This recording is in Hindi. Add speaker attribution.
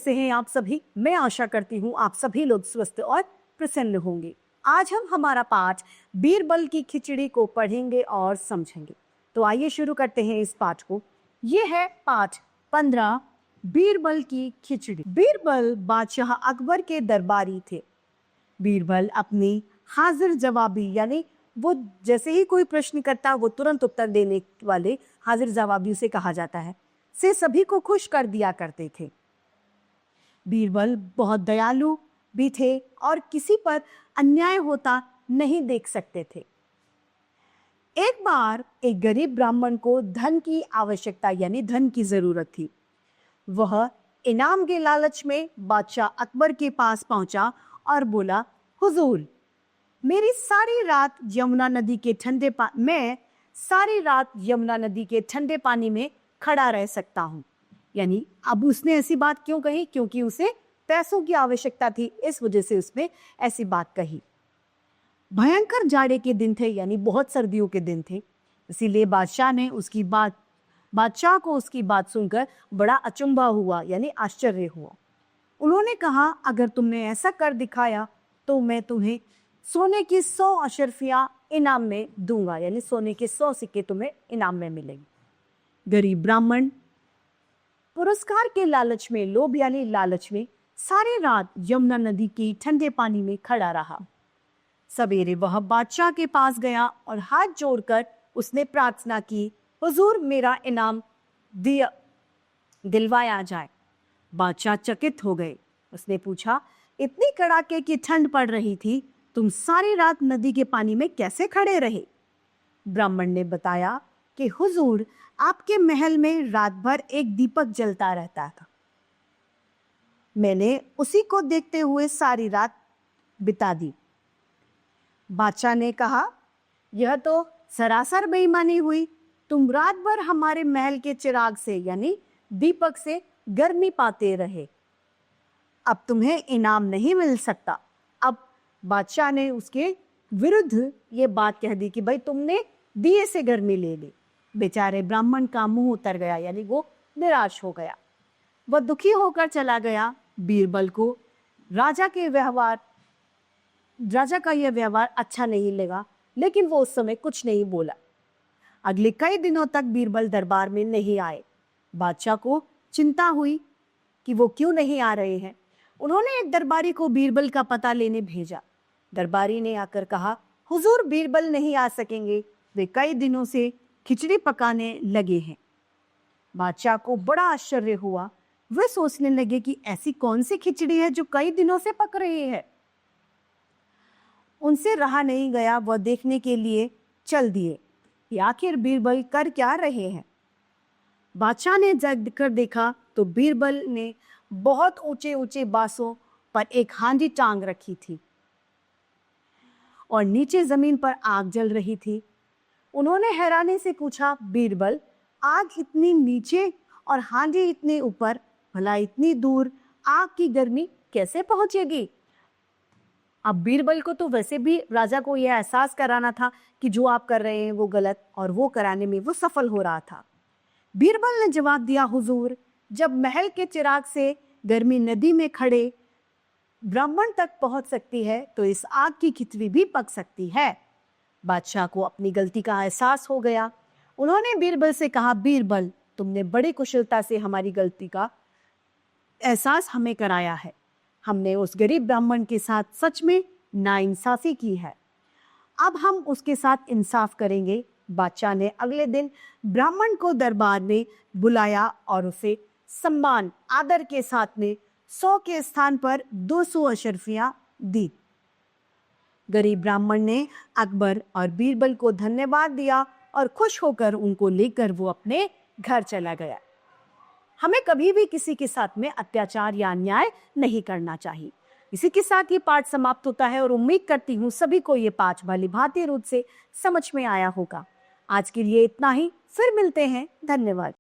Speaker 1: कैसे हैं आप सभी? मैं आशा करती हूँ आप सभी लोग स्वस्थ और प्रसन्न होंगे। आज हम हमारा पाठ बीरबल की खिचड़ी को पढ़ेंगे और समझेंगे। तो आइए शुरू करते हैं इस पाठ को। ये है पाठ 15, बीरबल की खिचड़ी। बीरबल बादशाह अकबर के दरबारी थे। बीरबल अपनी हाजिर जवाबी, यानी वो जैसे ही कोई प्रश्न करता वो तुरंत उत्तर देने वाले हाजिर जवाबी उसे कहा जाता है, से सभी को खुश कर दिया करते थे। बीरबल बहुत दयालु भी थे और किसी पर अन्याय होता नहीं देख सकते थे। एक बार एक गरीब ब्राह्मण को धन की आवश्यकता, यानी धन की जरूरत थी। वह इनाम के लालच में बादशाह अकबर के पास पहुंचा और बोला, हुजूर, मैं सारी रात यमुना नदी के ठंडे पानी में खड़ा रह सकता हूँ। यानी अब उसने ऐसी बात क्यों कही? क्योंकि उसे पैसों की आवश्यकता थी, इस वजह से उसने ऐसी बात कही। भयंकर जाड़े के दिन थे, यानी बहुत सर्दियों के दिन थे, इसीलिए बादशाह को उसकी बात सुनकर बड़ा अचंभा हुआ, यानी आश्चर्य हुआ। उन्होंने कहा, अगर तुमने ऐसा कर दिखाया तो मैं तुम्हें सोने की 100 अशर्फियां इनाम में दूंगा, यानी सोने के 100 सिक्के तुम्हें इनाम में मिलेंगे। गरीब ब्राह्मण पुरस्कार के लालच में, लालच में सारी रात यमुना नदी के ठंडे पानी में खड़ा रहा। सवेरे वह बादशाह के पास गया और हाथ जोड़कर उसने प्रार्थना की, हुजूर, मेरा इनाम दिलवाया जाए। बादशाह चकित हो गए। उसने पूछा, इतनी कड़ाके की ठंड पड़ रही थी, तुम सारी रात नदी के पानी में कैसे खड़े रहे? ब्राह्मण ने बताया कि हुजूर, आपके महल में रात भर एक दीपक जलता रहता था। मैंने उसी को देखते हुए सारी रात बिता दी। बादशाह ने कहा, यह तो सरासर बेईमानी हुई। तुम रात भर हमारे महल के चिराग से, यानी दीपक से गर्मी पाते रहे। अब तुम्हें इनाम नहीं मिल सकता। अब बादशाह ने उसके विरुद्ध ये बात कह दी कि भाई तुमने दिए से गर्मी ले ली। बेचारे ब्राह्मण का मुंह उतर गया, यानी वो निराश हो गया। वह दुखी होकर चला गया। बीरबल को राजा का यह व्यवहार अच्छा नहीं लगा, लेकिन वो उस समय कुछ नहीं बोला। अगले कई दिनों तक बीरबल दरबार में नहीं आए। बादशाह को चिंता हुई कि वो क्यों नहीं आ रहे हैं। उन्होंने एक दरबारी को बीरबल का पता लेने भेजा। दरबारी ने आकर कहा, हुजूर, बीरबल नहीं आ सकेंगे, वे कई दिनों से खिचड़ी पकाने लगे हैं। बादशाह को बड़ा आश्चर्य हुआ। वे सोचने लगे कि ऐसी कौन सी खिचड़ी है जो कई दिनों से पक रही है। उनसे रहा नहीं गया, वह देखने के लिए चल दिए कि आखिर बीरबल कर क्या रहे हैं। बादशाह ने जग कर देखा तो बीरबल ने बहुत ऊंचे ऊंचे बांसों पर एक हांडी टांग रखी थी और नीचे जमीन पर आग जल रही थी। उन्होंने हैरानी से पूछा, बीरबल, आग इतनी नीचे और हांडी इतने ऊपर, भला इतनी दूर आग की गर्मी कैसे पहुंचेगी? अब बीरबल को तो वैसे भी राजा को यह एहसास कराना था कि जो आप कर रहे हैं वो गलत, और वो कराने में वो सफल हो रहा था। बीरबल ने जवाब दिया, हुजूर, जब महल के चिराग से गर्मी नदी में खड़े ब्राह्मण तक पहुंच सकती है तो इस आग की खिचड़ी भी पक सकती है। बादशाह को अपनी गलती का एहसास हो गया। उन्होंने बीरबल से कहा, बीरबल, तुमने बड़ी कुशलता से हमारी गलती का एहसास हमें कराया है। हमने उस गरीब ब्राह्मण के साथ सच में नाइंसाफी की है। अब हम उसके साथ इंसाफ करेंगे। बादशाह ने अगले दिन ब्राह्मण को दरबार में बुलाया और उसे सम्मान आदर के साथ में 100 के स्थान पर 200 अशर्फियां दी। गरीब ब्राह्मण ने अकबर और बीरबल को धन्यवाद दिया और खुश होकर उनको लेकर वो अपने घर चला गया। हमें कभी भी किसी के साथ में अत्याचार या अन्याय नहीं करना चाहिए। इसी के साथ ये पाठ समाप्त होता है और उम्मीद करती हूँ सभी को ये पाठ भली भांति रूप से समझ में आया होगा। आज के लिए इतना ही, फिर मिलते हैं। धन्यवाद।